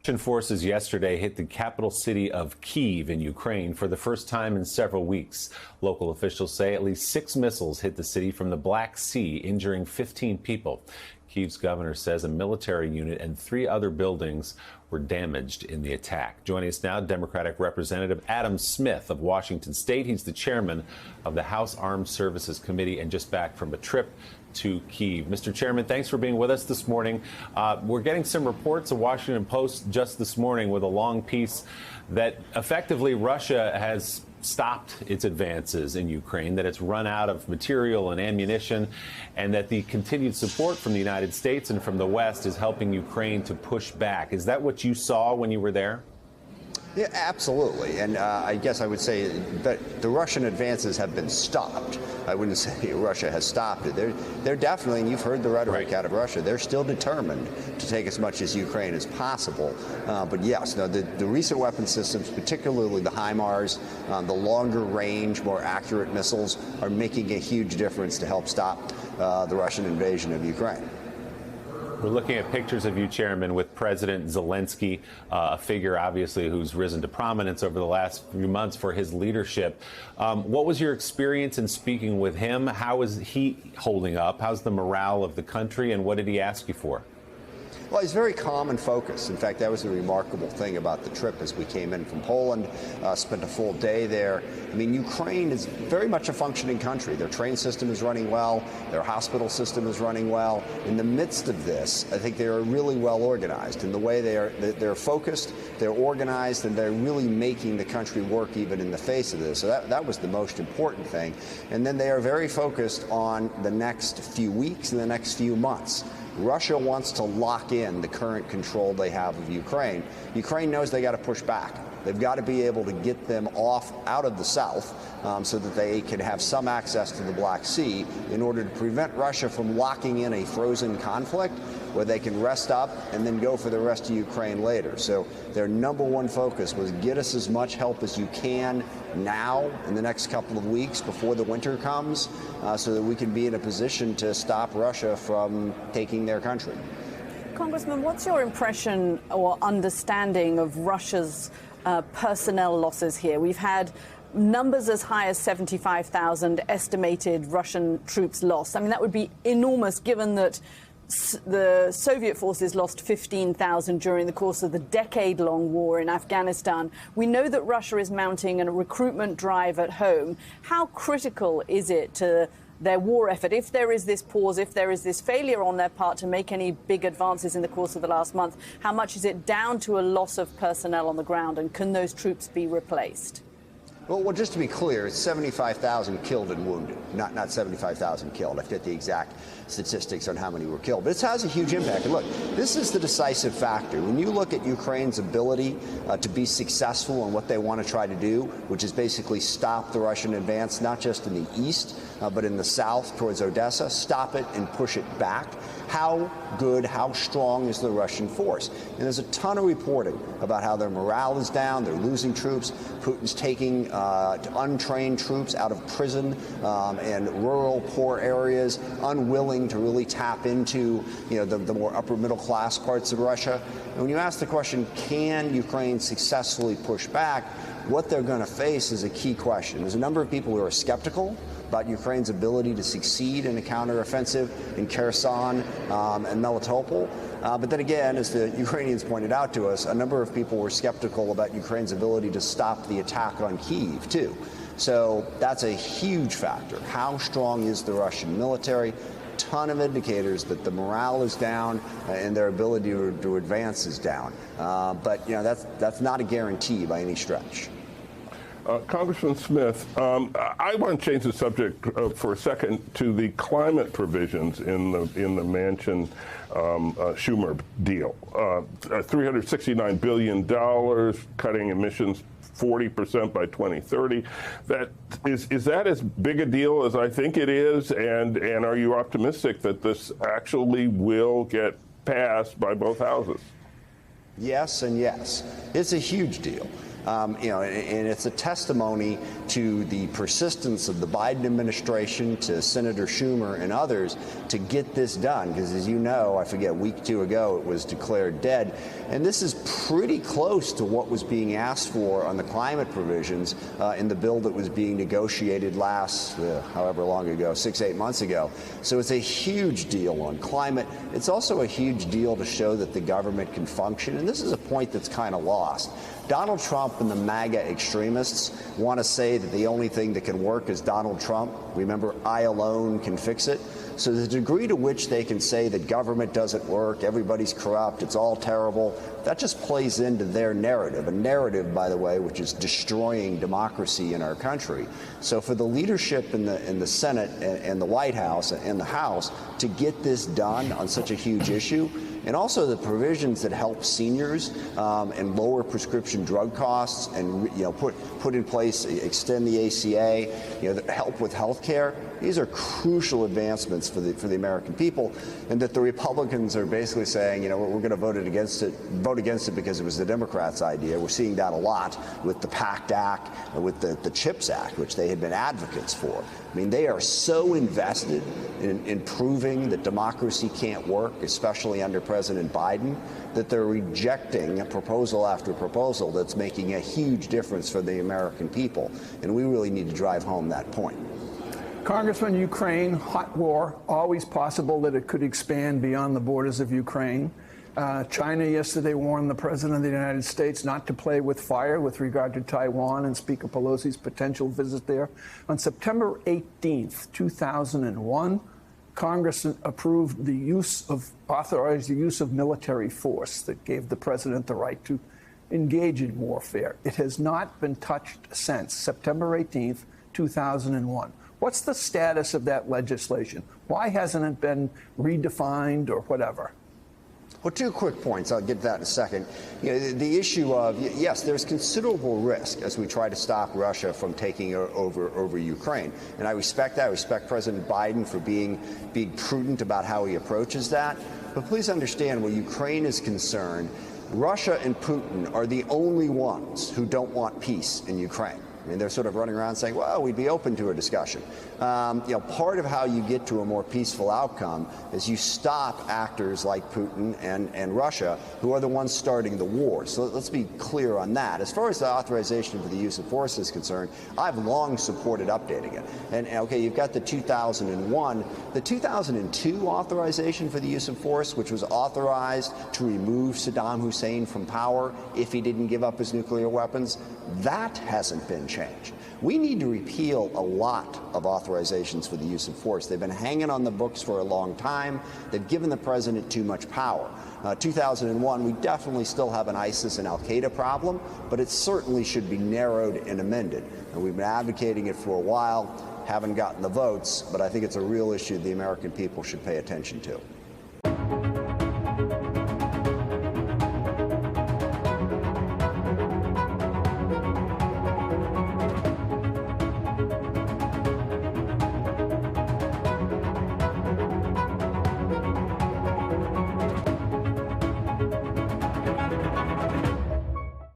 Russian forces yesterday hit the capital city of Kyiv in Ukraine for the first time in several weeks. Local officials say at least 6 missiles hit the city from the Black Sea, injuring 15 people. Kyiv's governor says a military unit and 3 other buildings were damaged in the attack. Joining us now, Democratic Representative Adam Smith of Washington State. He's the chairman of the House Armed Services Committee and just back from a trip to Kyiv. Mr. Chairman, thanks for being with us this morning. We're getting some reports, the Washington Post just this morning with a long piece that effectively Russia has stopped its advances in Ukraine, that it's run out of material and ammunition, and that the continued support from the United States and from the West is helping Ukraine to push back. Is that what you saw when you were there? Yeah, absolutely. And I guess I would say that the Russian advances have been stopped. I wouldn't say Russia has stopped it. They're definitely, and you've heard the rhetoric out of Russia, they're still determined to take as much as Ukraine as possible. But yes, no, the recent weapon systems, particularly the HIMARS, the longer range, more accurate missiles, are making a huge difference to help stop the Russian invasion of Ukraine. We're looking at pictures of you, Chairman, with President Zelensky, a figure, obviously, who's risen to prominence over the last few months for his leadership. What was your experience in speaking with him? How is he holding up? How's the morale of the country, and what did he ask you for? Well, he's very calm and focused. In fact, that was a remarkable thing about the trip as we came in from Poland, spent a full day there. I mean, Ukraine is very much a functioning country. Their train system is running well. Their hospital system is running well. In the midst of this, I think they are really well organized in the way they're focused, they're organized, and they're really making the country work even in the face of this. So that was the most important thing. And then they are very focused on the next few weeks and the next few months. Russia wants to lock in the current control they have of Ukraine. Ukraine knows they got to push back. They've got to be able to get them out of the south so that they can have some access to the Black Sea in order to prevent Russia from locking in a frozen conflict where they can rest up and then go for the rest of Ukraine later. So their number one focus was get us as much help as you can now in the next couple of weeks before the winter comes so that we can be in a position to stop Russia from taking their country. Congressman, what's your impression or understanding of Russia's personnel losses here? We've had numbers as high as 75,000 estimated Russian troops lost. I mean, that would be enormous given that the Soviet forces lost 15,000 during the course of the decade-long war in Afghanistan. We know that Russia is mounting a recruitment drive at home. How critical is it to their war effort, if there is this pause, if there is this failure on their part to make any big advances in the course of the last month? How much is it down to a loss of personnel on the ground, and can those troops be replaced? Well, just to be clear, it's 75,000 killed and wounded, not 75,000 killed. I forget the exact statistics on how many were killed. But it has a huge impact. And look, this is the decisive factor. When you look at Ukraine's ability to be successful in what they want to try to do, which is basically stop the Russian advance, not just in the east, but in the south towards Odessa, stop it and push it back. How good, how strong is the Russian force? And there's a ton of reporting about how their morale is down, they're losing troops, Putin's taking untrained troops out of prison and rural poor areas, unwilling to really tap into the more upper middle class parts of Russia. And when you ask the question, can Ukraine successfully push back, what they're going to face is a key question. There's a number of people who are skeptical about Ukraine's ability to succeed in a counteroffensive in Kherson and Melitopol. But then again, as the Ukrainians pointed out to us, a number of people were skeptical about Ukraine's ability to stop the attack on Kyiv, too. So that's a huge factor. How strong is the Russian military? Ton of indicators that the morale is down and their ability to advance is down. But that's not a guarantee by any stretch. Congressman Smith, I want to change the subject for a second to the climate provisions in the Manchin-Schumer deal. $369 billion, cutting emissions 40% by 2030. Is that as big a deal as I think it is? And are you optimistic that this actually will get passed by both houses? Yes and yes. It's a huge deal. And it's a testimony to the persistence of the Biden administration, to Senator Schumer and others to get this done. Because as you know, I forget, a week or two ago, it was declared dead. And this is pretty close to what was being asked for on the climate provisions in the bill that was being negotiated last, however long ago, 6-8 months ago. So it's a huge deal on climate. It's also a huge deal to show that the government can function. And this is a point that's kind of lost. Donald Trump and the MAGA extremists want to say that the only thing that can work is Donald Trump. Remember, I alone can fix it. So the degree to which they can say that government doesn't work, everybody's corrupt, it's all terrible, that just plays into their narrative. A narrative, by the way, which is destroying democracy in our country. So for the leadership in the Senate and the White House and the House to get this done on such a huge issue, and also the provisions that help seniors and lower prescription drug costs, and put in place, extend the ACA, that help with health care. These are crucial advancements for the American people, and that the Republicans are basically saying, we're going to vote against it because it was the Democrats' idea. We're seeing that a lot with the PACT Act and with the CHIPS Act, which they had been advocates for. I mean, they are so invested in proving that democracy can't work, especially under President Biden, that they're rejecting proposal after proposal that's making a huge difference for the American people. And we really need to drive home that point. Congressman, Ukraine, hot war, always possible that it could expand beyond the borders of Ukraine. China yesterday warned the President of the United States not to play with fire with regard to Taiwan and Speaker Pelosi's potential visit there. On September 18th, 2001, Congress authorized the use of military force that gave the President the right to engage in warfare. It has not been touched since September 18th, 2001. What's the status of that legislation? Why hasn't it been redefined or whatever? Well, 2 quick points. I'll get to that in a second. The issue of, yes, there's considerable risk as we try to stop Russia from taking over Ukraine. And I respect that. I respect President Biden for being prudent about how he approaches that. But please understand, where Ukraine is concerned, Russia and Putin are the only ones who don't want peace in Ukraine. I mean, they're sort of running around saying, well, we'd be open to a discussion. Part of how you get to a more peaceful outcome is you stop actors like Putin and Russia, who are the ones starting the war. So let's be clear on that. As far as the authorization for the use of force is concerned, I've long supported updating it. And okay, you've got the 2001, the 2002 authorization for the use of force, which was authorized to remove Saddam Hussein from power if he didn't give up his nuclear weapons, that hasn't been changed. We need to repeal a lot of authorizations for the use of force. They've been hanging on the books for a long time. They've given the president too much power. 2001, we definitely still have an ISIS and al-Qaeda problem, but it certainly should be narrowed and amended. And we've been advocating it for a while, haven't gotten the votes, but I think it's a real issue the American people should pay attention to.